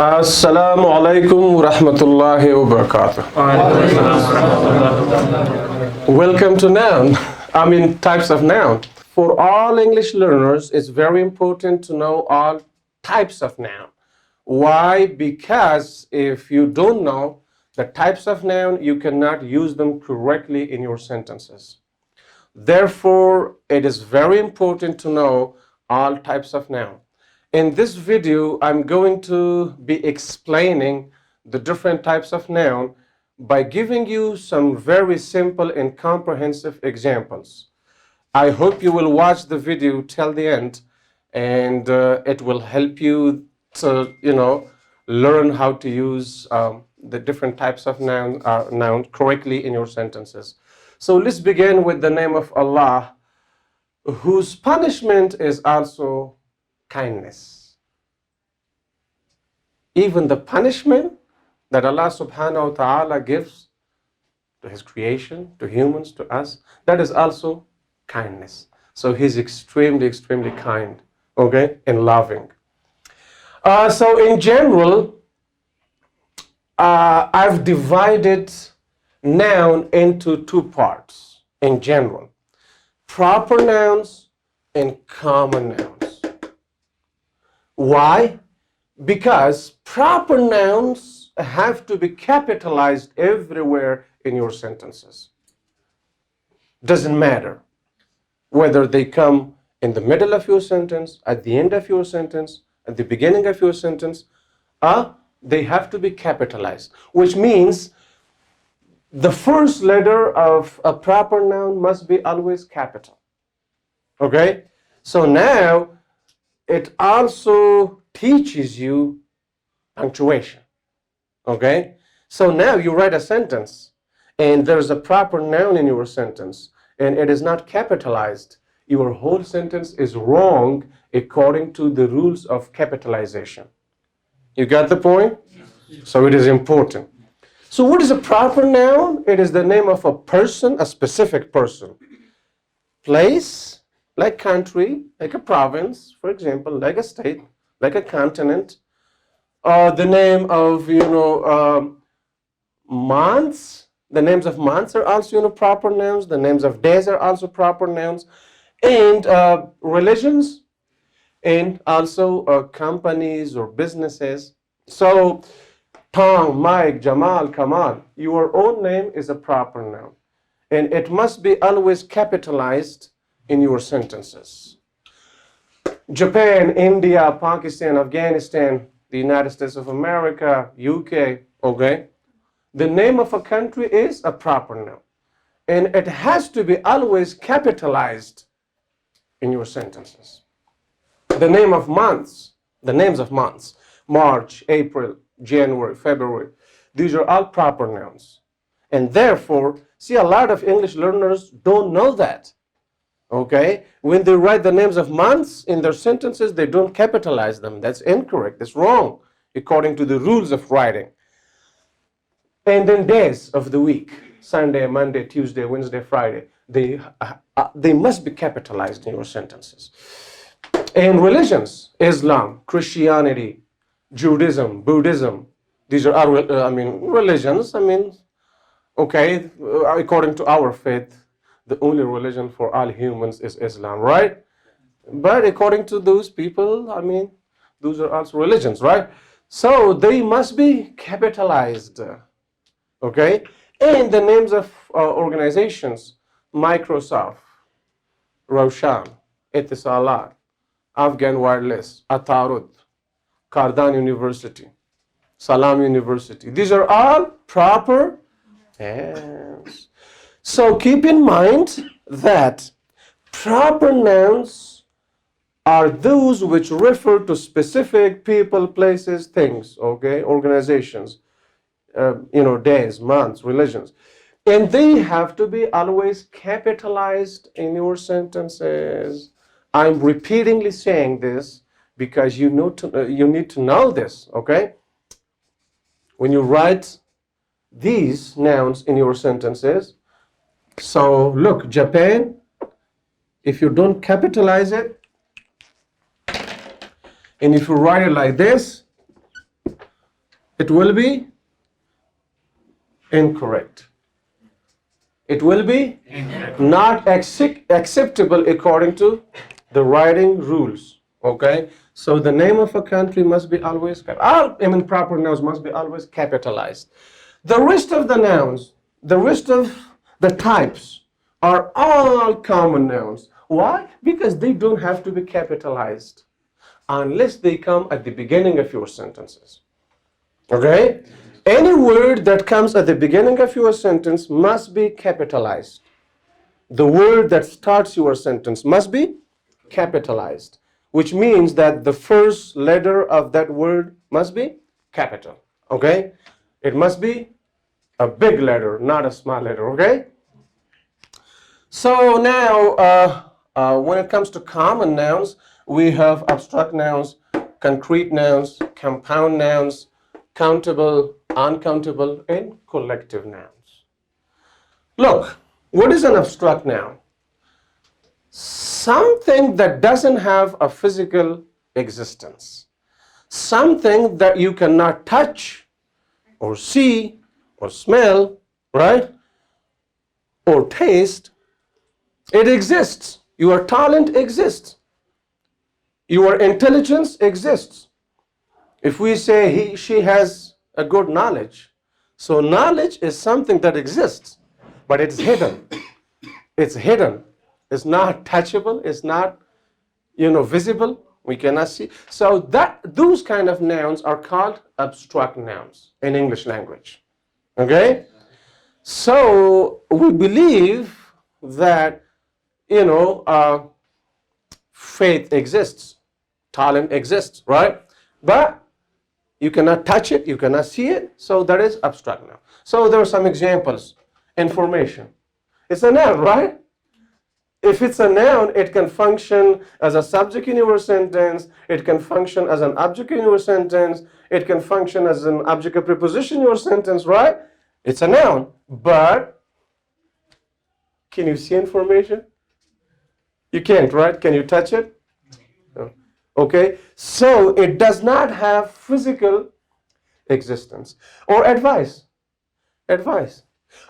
Assalamu alaikum wa rahmatullahi wa barakatuh. Welcome to Noun. Types of noun. For all English learners, it's very important to know all types of noun. Why? Because if you don't know the types of noun, you cannot use them correctly in your sentences. Therefore, it is very important to know all types of noun. In this video, I'm going to be explaining the different types of noun by giving you some very simple and comprehensive examples. I hope you will watch the video till the end, and it will help you to, learn how to use the different types of noun correctly in your sentences. So let's begin with the name of Allah, whose punishment is also kindness. Even the punishment that Allah subhanahu wa ta'ala gives to His creation, to humans, to us, that is also kindness. So He's extremely, extremely kind, okay, and loving. So in general, I've divided noun into two parts in general: proper nouns and common nouns. Why? Because proper nouns have to be capitalized everywhere in your sentences. Doesn't matter whether they come in the middle of your sentence, at the end of your sentence, at the beginning of your sentence, they have to be capitalized, which means the first letter of a proper noun must be always capital. Okay? So now it also teaches you punctuation. Okay? So now you write a sentence and there's a proper noun in your sentence and it is not capitalized. Your whole sentence is wrong according to the rules of capitalization. You got the point? So it is important. So what is a proper noun? It is the name of a person, a specific person. Place, like country, like a province, for example, like a state, like a continent. The name of, months. The names of months are also, proper nouns. The names of days are also proper nouns. And religions, and also companies or businesses. So Tom, Mike, Jamal, Kamal, your own name is a proper noun. And it must be always capitalized in your sentences. Japan, India, Pakistan, Afghanistan, the United States of America, UK, okay? The name of a country is a proper noun. And it has to be always capitalized in your sentences. The names of months, March, April, January, February, these are all proper nouns. And therefore, see, a lot of English learners don't know that. Okay? When they write the names of months in their sentences, they don't capitalize them. That's incorrect. That's wrong, according to the rules of writing. And then days of the week, Sunday, Monday, Tuesday, Wednesday, Friday, they must be capitalized in your sentences. And religions, Islam, Christianity, Judaism, Buddhism, these are our, religions. Okay, according to our faith, the only religion for all humans is Islam, right? But according to those people, those are also religions, right? So they must be capitalized, okay? And the names of organizations, Microsoft, Roshan, Etisalat, Afghan Wireless, Atarud, Kardan University, Salam University. These are all proper nouns. So keep in mind that proper nouns are those which refer to specific people, places, things, okay, organizations, days, months, religions. And they have to be always capitalized in your sentences. I'm repeatedly saying this because you need to know this, okay? When you write these nouns in your sentences, so look, Japan, if you don't capitalize it, and if you write it like this, It will be incorrect. It will be not acceptable according to the writing rules. Okay? So the name of a country must be always, proper nouns must be always capitalized. The rest of the nouns, the rest of the types are all common nouns. Why? Because they don't have to be capitalized unless they come at the beginning of your sentences. Okay? Any word that comes at the beginning of your sentence must be capitalized. The word that starts your sentence must be capitalized, which means that the first letter of that word must be capital. Okay? It must be a big letter, not a small letter. Okay? So now, when it comes to common nouns, we have abstract nouns, concrete nouns, compound nouns, countable, uncountable, and collective nouns. Look, what is an abstract noun? Something that doesn't have a physical existence. Something that you cannot touch or see or smell, right? Or taste. It exists. Your talent exists. Your intelligence exists. If we say she has a good knowledge, so knowledge is something that exists, but it's hidden. It's hidden. It's not touchable. It's not, visible. We cannot see. So those kind of nouns are called abstract nouns in English language. Okay? So we believe that, faith exists, talent exists, right? But you cannot touch it, you cannot see it, so that is abstract noun. So there are some examples. Information. It's a noun, right? If it's a noun, it can function as a subject in your sentence, it can function as an object in your sentence, it can function as an object of preposition in your sentence, right? It's a noun, but can you see information? You can't, right? Can you touch it? No. Okay, so it does not have physical existence. Or advice.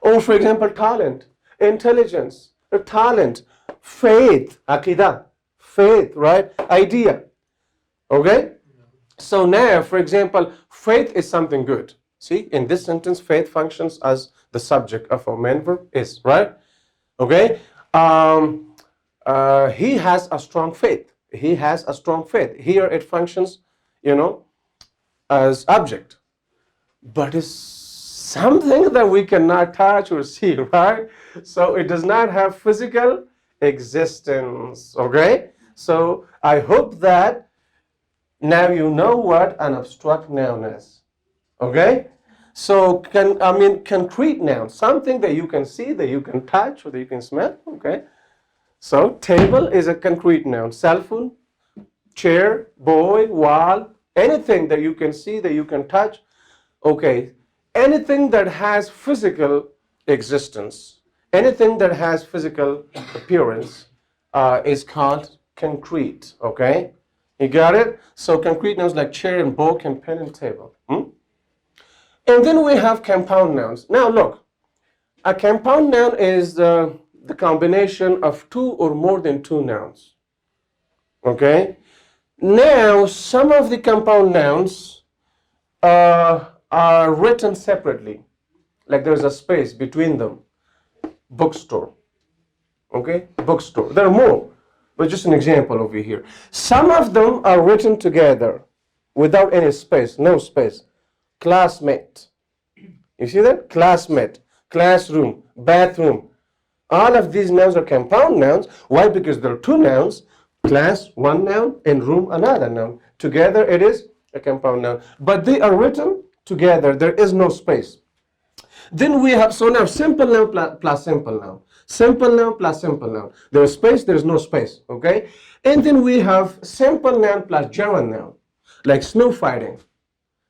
Or for example, talent, intelligence, talent, faith, aqidah, faith, right? Idea. Okay? So now, for example, faith is something good. See, in this sentence, faith functions as the subject of a main verb is, right? Okay? He has a strong faith. He has a strong faith. Here it functions, as object. But it's something that we cannot touch or see, right? So it does not have physical existence, okay? So I hope that now you know what an abstract noun is, okay? So concrete noun, something that you can see, that you can touch, or that you can smell, okay? So table is a concrete noun. Cell phone, chair, boy, wall, anything that you can see, that you can touch. Okay, anything that has physical existence, anything that has physical appearance is called concrete. Okay, you got it? So concrete nouns like chair and book and pen and table. And then we have compound nouns. Now look, a compound noun is the combination of two or more than two nouns. Okay? Now, some of the compound nouns are written separately. Like there's a space between them. Bookstore. Okay? Bookstore. There are more, but just an example over here. Some of them are written together without any space, no space. Classmate. You see that? Classmate, classroom, bathroom. All of these nouns are compound nouns. Why? Because there are two nouns, class, one noun, and room, another noun. Together it is a compound noun. But they are written together. There is no space. Then we have, so now simple noun plus simple noun. Simple noun plus simple noun. There is space, there is no space. Okay? And then we have simple noun plus gerund noun. Like snow fighting.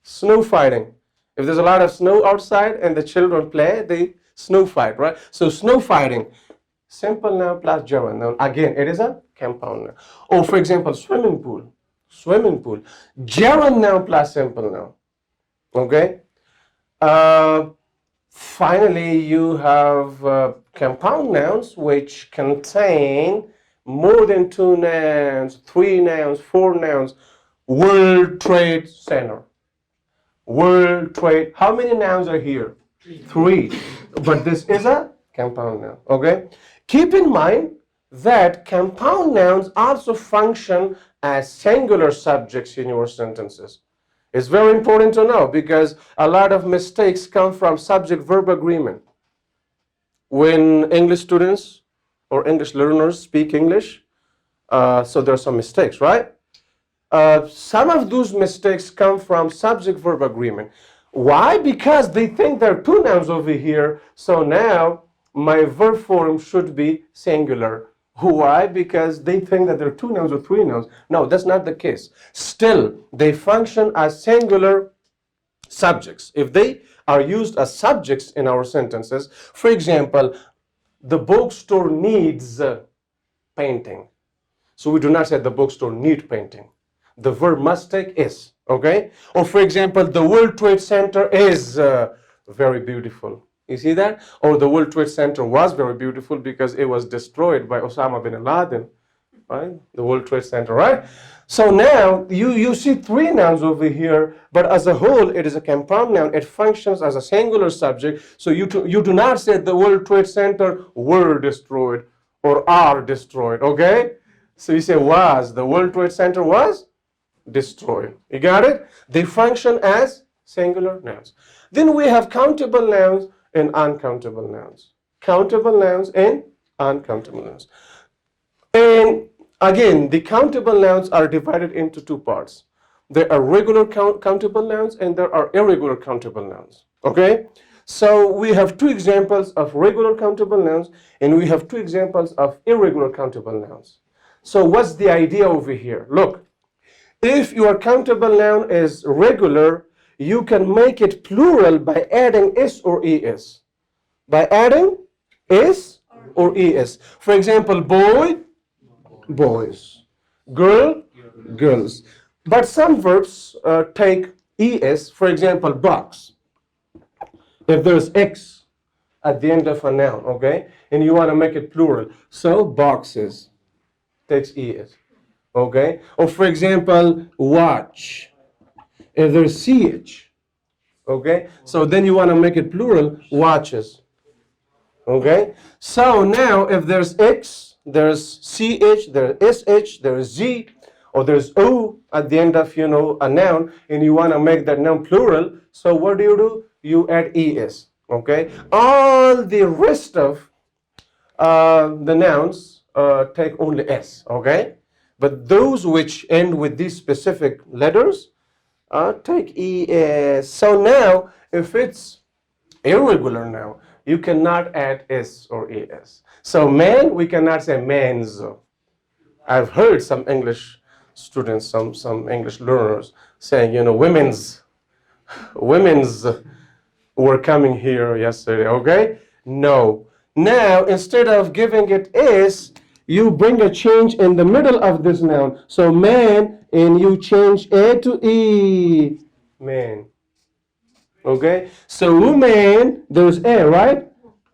Snow fighting. If there's a lot of snow outside and the children play, they snow fight, right? So snow fighting, simple noun plus gerund noun. Again, it is a compound noun. Or for example, swimming pool. Swimming pool. Gerund noun plus simple noun. Okay. Uh, Finally, you have compound nouns which contain more than two nouns, three nouns, four nouns. World Trade Center. World Trade. How many nouns are here? Three. But this is a compound noun. Okay? Keep in mind that compound nouns also function as singular subjects in your sentences. It's very important to know because a lot of mistakes come from subject-verb agreement. When English students or English learners speak English, so there are some mistakes, right? Some of those mistakes come from subject-verb agreement. Why? Because they think there are two nouns over here, so now my verb form should be singular. Why? Because they think that there are two nouns or three nouns. No, that's not the case. Still, they function as singular subjects. If they are used as subjects in our sentences, for example, the bookstore needs painting. So we do not say the bookstore need painting. The verb must take is, okay? Or for example, the World Trade Center is very beautiful. You see that? Or the World Trade Center was very beautiful because it was destroyed by Osama bin Laden, right? The World Trade Center, right? So now you see three nouns over here, but as a whole, it is a compound noun. It functions as a singular subject. So you do not say the World Trade Center were destroyed or are destroyed, okay? So you say was, the World Trade Center was destroyed. You got it? They function as singular nouns. Then we have countable nouns and uncountable nouns. Countable nouns and uncountable nouns. And again, the countable nouns are divided into two parts. There are regular countable nouns and there are irregular countable nouns. Okay? So we have two examples of regular countable nouns and we have two examples of irregular countable nouns. So what's the idea over here? Look, if your countable noun is regular, you can make it plural by adding is or es. By adding is or es. For example, boy, boys. Girl, girls. But some verbs take es. For example, box. If there's x at the end of a noun, okay, and you want to make it plural, so boxes takes es. Okay? Or for example, watch. If there's ch, okay? So then you want to make it plural, watches. Okay? So now if there's x, there's ch, there's sh, there's z, or there's o at the end of, a noun, and you want to make that noun plural, so what do? You add es. Okay? All the rest of the nouns take only s. Okay? But those which end with these specific letters take es. So now, if it's irregular now, you cannot add s or es. So man, we cannot say mens. I've heard some English students, some English learners saying, women's were coming here yesterday, okay? No. Now, instead of giving it is, you bring a change in the middle of this noun. So man, and you change a to e. Man. Okay? So woman, there's a, right?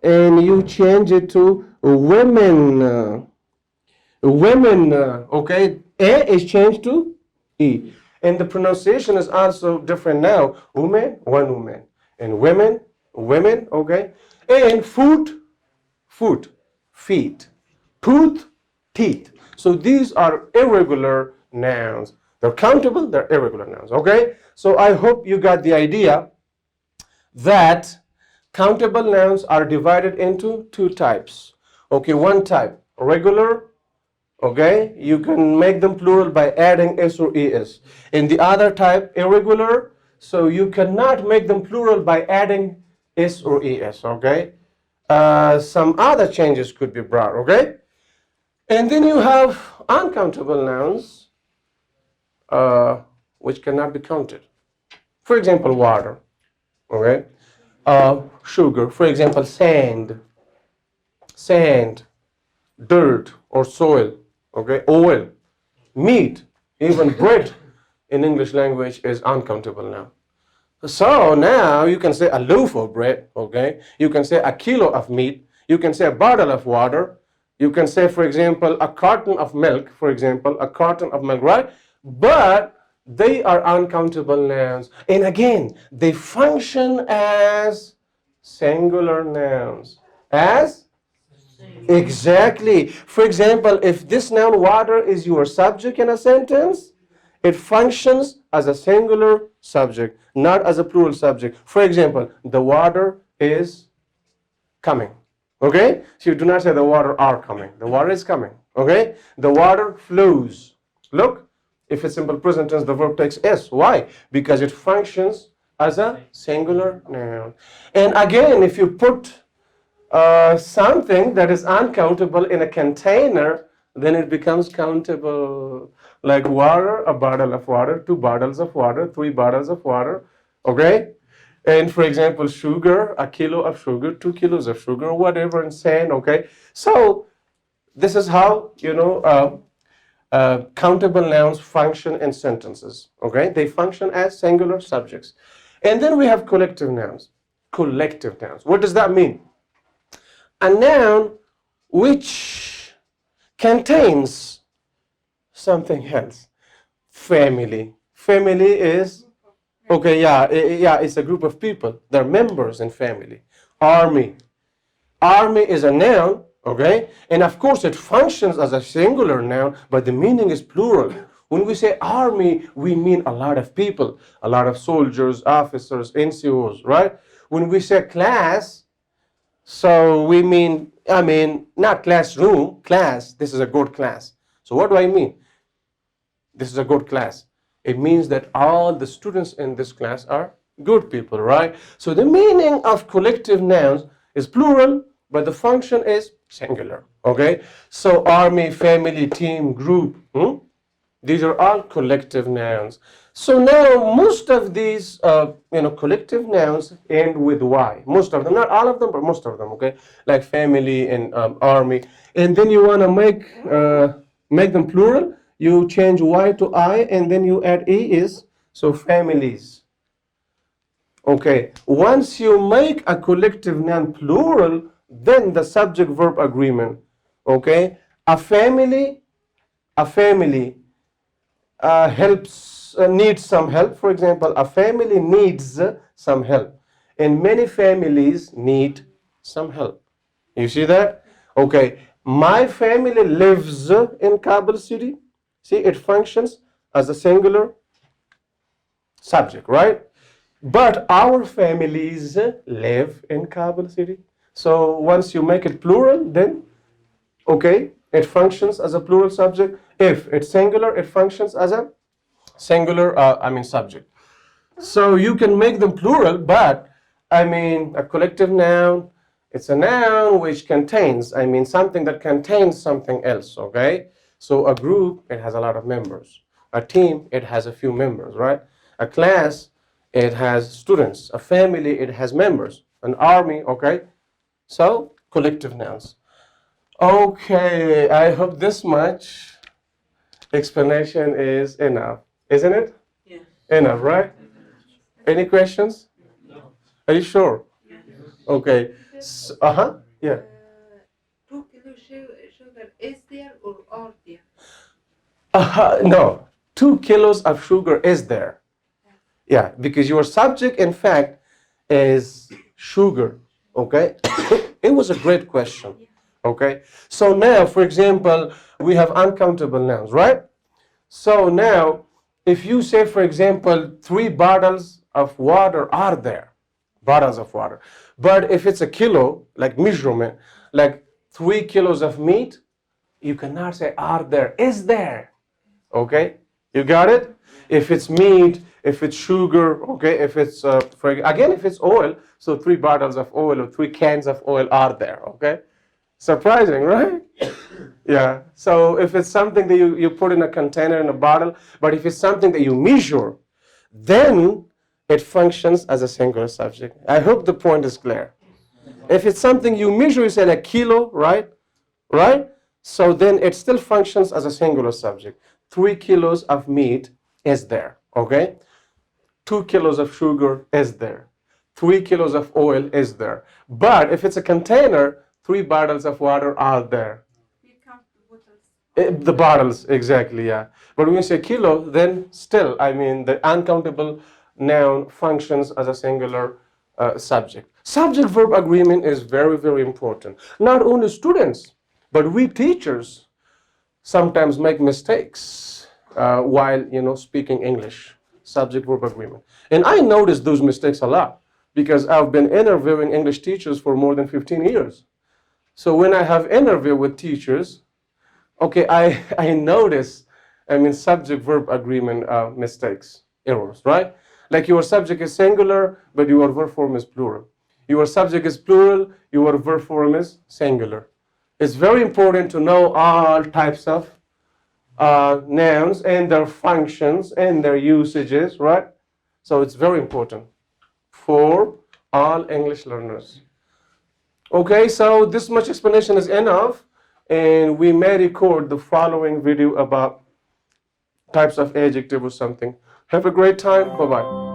And you change it to women. Women, okay? A is changed to e. And the pronunciation is also different now. Woman, one woman. And women, women, okay? And foot, feet. Tooth, teeth. So these are irregular nouns. They're countable, they're irregular nouns, okay? So I hope you got the idea that countable nouns are divided into two types. Okay, one type, regular, okay? You can make them plural by adding s or es. And the other type, irregular, so you cannot make them plural by adding s or es, okay? Some other changes could be brought, okay? And then you have uncountable nouns, which cannot be counted. For example, water, okay? Sugar, for example, sand, dirt or soil, okay? Oil, meat, even bread in English language is uncountable now. So now you can say a loaf of bread, okay? You can say a kilo of meat. You can say a bottle of water. You can say, for example, a carton of milk, for example, a carton of milk, right? But they are uncountable nouns. And again, they function as singular nouns. As? Exactly. For example, if this noun water is your subject in a sentence, it functions as a singular subject, not as a plural subject. For example, the water is coming. Okay? So you do not say the water are coming. The water is coming. Okay? The water flows. Look, if it's simple present tense, the verb takes S. Why? Because it functions as a singular noun. And again, if you put something that is uncountable in a container, then it becomes countable. Like water, a bottle of water, 2 bottles of water, 3 bottles of water. Okay? And for example, sugar, a kilo of sugar, 2 kilos of sugar, whatever, and sand. Okay? So this is how, countable nouns function in sentences. Okay? They function as singular subjects. And then we have collective nouns. Collective nouns. What does that mean? A noun which contains something else. Family. Family is, okay, yeah, it's a group of people. They're members in family. Army. Army is a noun, okay? And of course it functions as a singular noun, but the meaning is plural. When we say army, we mean a lot of people, a lot of soldiers, officers, NCOs, right? When we say class, so we mean, not classroom, class. This is a good class. So what do I mean? This is a good class. It means that all the students in this class are good people, right? So the meaning of collective nouns is plural, but the function is singular, okay? So army, family, team, group, these are all collective nouns. So now most of these, collective nouns end with Y. Most of them, not all of them, but most of them, okay? Like family and army. And then you want to make them plural. You change Y to I, and then you add E is, so families. Okay, once you make a collective noun plural, then the subject-verb agreement, okay? A family needs some help. For example, a family needs some help, and many families need some help. You see that? Okay, my family lives in Kabul city. See, it functions as a singular subject, right? But our families live in Kabul city. So once you make it plural, then, okay, it functions as a plural subject. If it's singular, it functions as a singular, subject. So you can make them plural, but, a collective noun, it's a noun which contains, something that contains something else, okay? So a group, it has a lot of members. A team, it has a few members, right? A class, it has students. A family, it has members. An army, okay? So, collective nouns. Okay, I hope this much explanation is enough. Isn't it? Yes. Enough, right? Any questions? No. Are you sure? Yes. Okay. Yeah. 2 kilo sugar is there or are there? No. 2 kilos of sugar is there. Yeah, because your subject, in fact, is sugar. Okay? It was a great question. Okay? So now, for example, we have uncountable nouns, right? So now, if you say, for example, 3 bottles of water are there, bottles of water. But if it's a kilo, like measurement, like 3 kilos of meat, you cannot say are there, is there. Okay? You got it? If it's meat, if it's sugar, okay, if it's, if it's oil, so 3 bottles of oil or 3 cans of oil are there, okay? Surprising, right? Yeah. So if it's something that you put in a container, in a bottle, but if it's something that you measure, then it functions as a singular subject. I hope the point is clear. If it's something you measure, you said a kilo, right? Right? So then it still functions as a singular subject. 3 kilos of meat is there, okay? 2 kilos of sugar is there. 3 kilos of oil is there. But if it's a container, 3 bottles of water are there. We count the bottles. The bottles, exactly, yeah. But when you say kilo, then still, I mean, the uncountable noun functions as a singular subject. Subject-verb agreement is very, very important. Not only students, but we teachers sometimes make mistakes while, speaking English. Subject-verb agreement. And I notice those mistakes a lot because I've been interviewing English teachers for more than 15 years. So when I have interview with teachers, okay, I notice, subject-verb agreement mistakes, errors, right? Like your subject is singular, but your verb form is plural. Your subject is plural, your verb form is singular. It's very important to know all types of nouns and their functions and their usages, right? So it's very important for all English learners. Okay, so this much explanation is enough, and we may record the following video about types of adjective or something. Have a great time. Bye-bye.